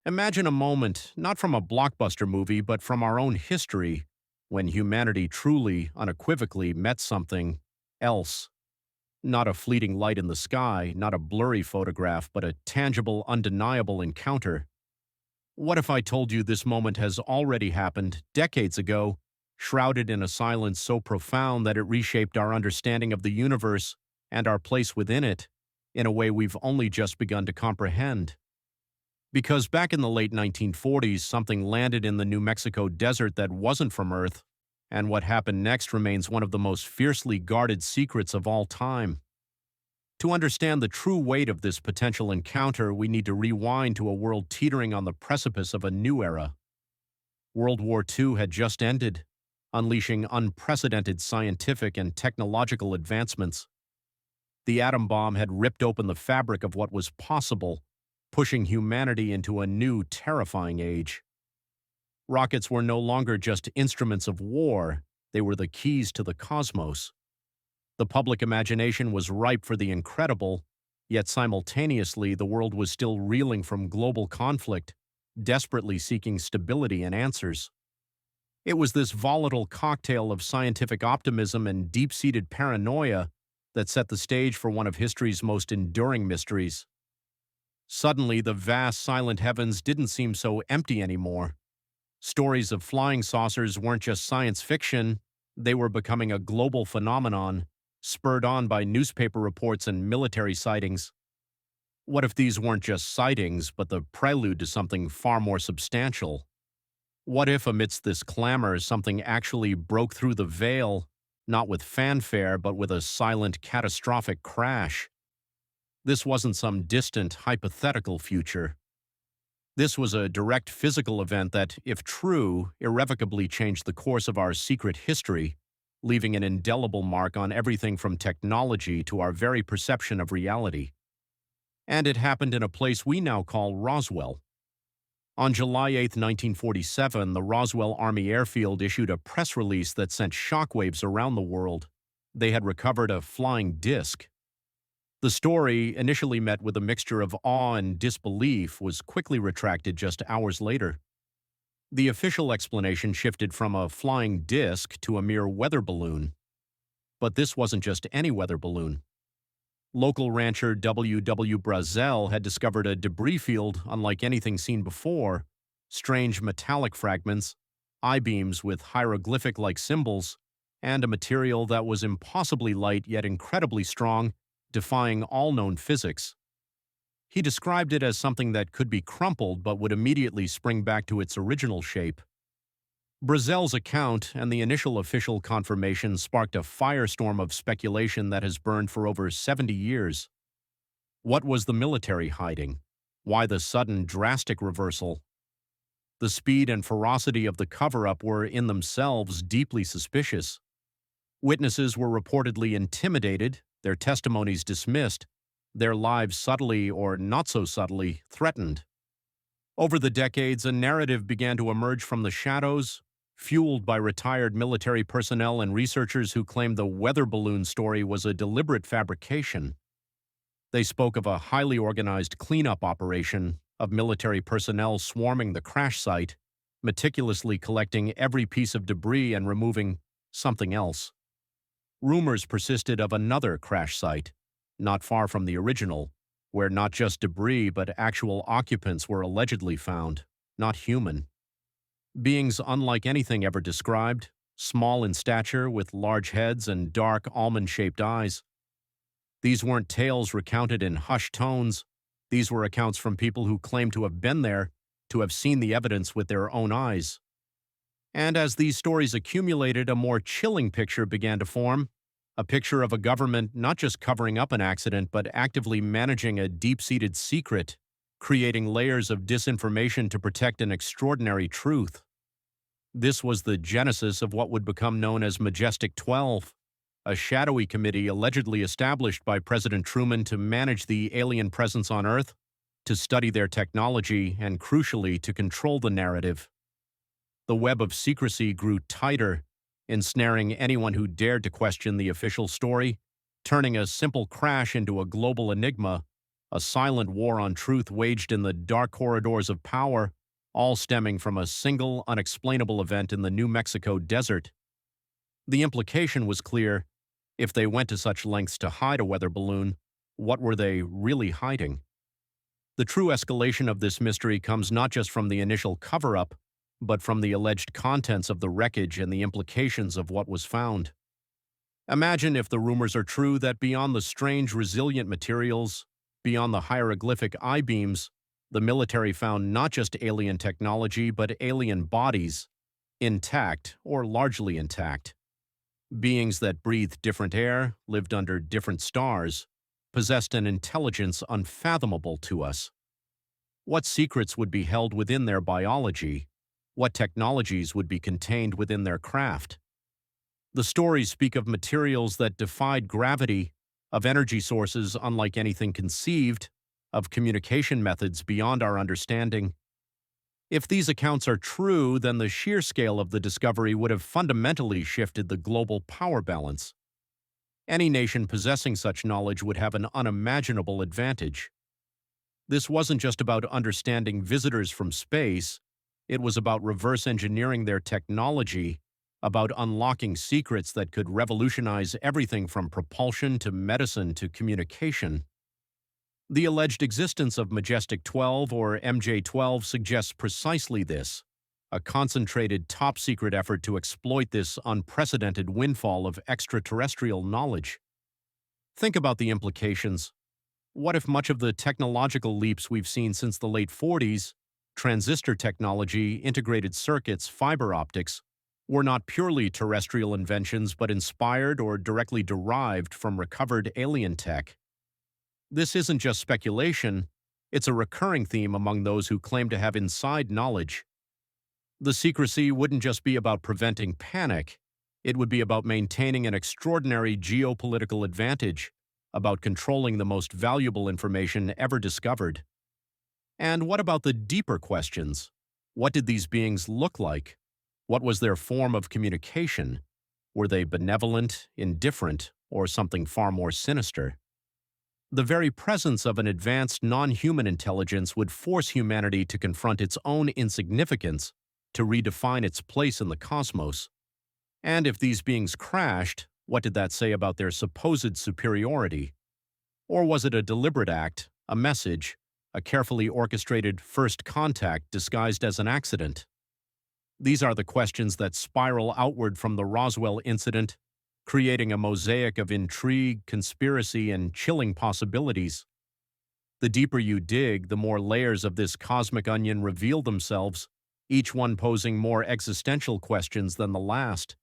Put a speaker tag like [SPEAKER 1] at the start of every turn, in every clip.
[SPEAKER 1] Imagine a moment, not from a blockbuster movie, but from our own history, when humanity truly, unequivocally met something else. Not a fleeting light in the sky, not a blurry photograph, but a tangible, undeniable encounter. What if I told you this moment has already happened decades ago, shrouded in a silence so profound that it reshaped our understanding of the universe and our place within it in a way we've only just begun to comprehend? Because back in the late 1940s, something landed in the New Mexico desert that wasn't from Earth, and what happened next remains one of the most fiercely guarded secrets of all time. To understand the true weight of this potential encounter, we need to rewind to a world teetering on the precipice of a new era. World War II had just ended, unleashing unprecedented scientific and technological advancements. The atom bomb had ripped open the fabric of what was possible, pushing humanity into a new, terrifying age. Rockets were no longer just instruments of war, they were the keys to the cosmos. The public imagination was ripe for the incredible, yet simultaneously the world was still reeling from global conflict, desperately seeking stability and answers. It was this volatile cocktail of scientific optimism and deep-seated paranoia that set the stage for one of history's most enduring mysteries. Suddenly, the vast, silent heavens didn't seem so empty anymore. Stories of flying saucers weren't just science fiction, they were becoming a global phenomenon, spurred on by newspaper reports and military sightings. What if these weren't just sightings, but the prelude to something far more substantial? What if, amidst this clamor, something actually broke through the veil, not with fanfare, but with a silent, catastrophic crash? This wasn't some distant, hypothetical future. This was a direct physical event that, if true, irrevocably changed the course of our secret history, leaving an indelible mark on everything from technology to our very perception of reality. And it happened in a place we now call Roswell. On July 8, 1947, the Roswell Army Airfield issued a press release that sent shockwaves around the world. They had recovered a flying disc. The story, initially met with a mixture of awe and disbelief, was quickly retracted just hours later. The official explanation shifted from a flying disc to a mere weather balloon. But this wasn't just any weather balloon. Local rancher W. Brazel had discovered a debris field unlike anything seen before, strange metallic fragments, I-beams with hieroglyphic-like symbols, and a material that was impossibly light yet incredibly strong, defying all known physics. He described it as something that could be crumpled but would immediately spring back to its original shape. Brazel's account and the initial official confirmation sparked a firestorm of speculation that has burned for over 70 years. What was the military hiding? Why the sudden, drastic reversal? The speed and ferocity of the cover-up were in themselves deeply suspicious. Witnesses were reportedly intimidated, their testimonies dismissed, their lives subtly or not so subtly threatened. Over the decades, a narrative began to emerge from the shadows, fueled by retired military personnel and researchers who claimed the weather balloon story was a deliberate fabrication. They spoke of a highly organized cleanup operation, of military personnel swarming the crash site, meticulously collecting every piece of debris and removing something else. Rumors persisted of another crash site, not far from the original, where not just debris but actual occupants were allegedly found, not human. Beings unlike anything ever described, small in stature with large heads and dark almond-shaped eyes. These weren't tales recounted in hushed tones, these were accounts from people who claimed to have been there, to have seen the evidence with their own eyes. And as these stories accumulated, a more chilling picture began to form, a picture of a government not just covering up an accident but actively managing a deep-seated secret, creating layers of disinformation to protect an extraordinary truth. This was the genesis of what would become known as Majestic 12, a shadowy committee allegedly established by President Truman to manage the alien presence on Earth, to study their technology, and crucially, to control the narrative. The web of secrecy grew tighter, ensnaring anyone who dared to question the official story, turning a simple crash into a global enigma, a silent war on truth waged in the dark corridors of power, all stemming from a single, unexplainable event in the New Mexico desert. The implication was clear. If they went to such lengths to hide a weather balloon, what were they really hiding? The true escalation of this mystery comes not just from the initial cover-up, but from the alleged contents of the wreckage and the implications of what was found. Imagine if the rumors are true that beyond the strange, resilient materials, beyond the hieroglyphic I-beams, the military found not just alien technology, but alien bodies, intact or largely intact. Beings that breathed different air, lived under different stars, possessed an intelligence unfathomable to us. What secrets would be held within their biology? What technologies would be contained within their craft? The stories speak of materials that defied gravity, of energy sources unlike anything conceived, of communication methods beyond our understanding. If these accounts are true, then the sheer scale of the discovery would have fundamentally shifted the global power balance. Any nation possessing such knowledge would have an unimaginable advantage. This wasn't just about understanding visitors from space, it was about reverse engineering their technology, about unlocking secrets that could revolutionize everything from propulsion to medicine to communication. The alleged existence of Majestic 12 or MJ-12 suggests precisely this, a concentrated top-secret effort to exploit this unprecedented windfall of extraterrestrial knowledge. Think about the implications. What if much of the technological leaps we've seen since the late 40s, transistor technology, integrated circuits, fiber optics, were not purely terrestrial inventions but inspired or directly derived from recovered alien tech? This isn't just speculation, it's a recurring theme among those who claim to have inside knowledge. The secrecy wouldn't just be about preventing panic, it would be about maintaining an extraordinary geopolitical advantage, about controlling the most valuable information ever discovered. And what about the deeper questions? What did these beings look like? What was their form of communication? Were they benevolent, indifferent, or something far more sinister? The very presence of an advanced non-human intelligence would force humanity to confront its own insignificance, to redefine its place in the cosmos. And if these beings crashed, what did that say about their supposed superiority? Or was it a deliberate act, a message, a carefully orchestrated first contact disguised as an accident? These are the questions that spiral outward from the Roswell incident, creating a mosaic of intrigue, conspiracy, and chilling possibilities. The deeper you dig, the more layers of this cosmic onion reveal themselves, each one posing more existential questions than the last.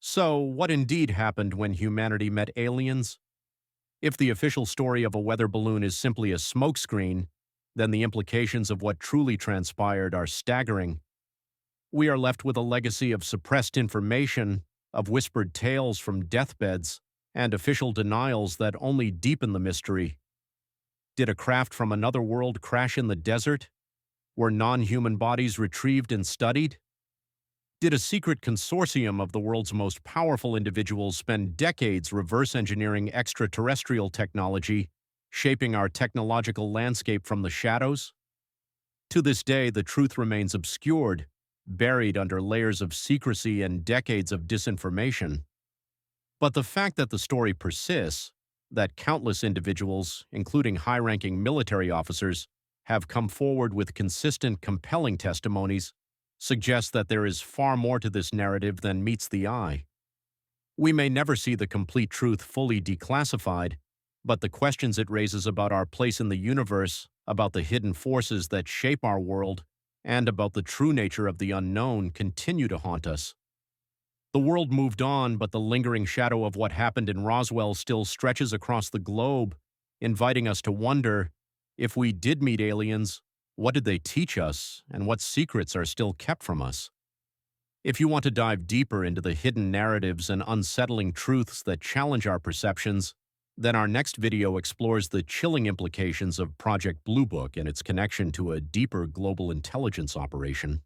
[SPEAKER 1] So, what indeed happened when humanity met aliens? If the official story of a weather balloon is simply a smokescreen, then the implications of what truly transpired are staggering. We are left with a legacy of suppressed information, of whispered tales from deathbeds, and official denials that only deepen the mystery. Did a craft from another world crash in the desert? Were non-human bodies retrieved and studied? Did a secret consortium of the world's most powerful individuals spend decades reverse engineering extraterrestrial technology, shaping our technological landscape from the shadows? To this day, the truth remains obscured, buried under layers of secrecy and decades of disinformation. But the fact that the story persists, that countless individuals, including high-ranking military officers, have come forward with consistent, compelling testimonies, suggests that there is far more to this narrative than meets the eye. We may never see the complete truth fully declassified, but the questions it raises about our place in the universe, about the hidden forces that shape our world, and about the true nature of the unknown continue to haunt us. The world moved on, but the lingering shadow of what happened in Roswell still stretches across the globe, inviting us to wonder, if we did meet aliens, what did they teach us, and what secrets are still kept from us? If you want to dive deeper into the hidden narratives and unsettling truths that challenge our perceptions, then our next video explores the chilling implications of Project Blue Book and its connection to a deeper global intelligence operation.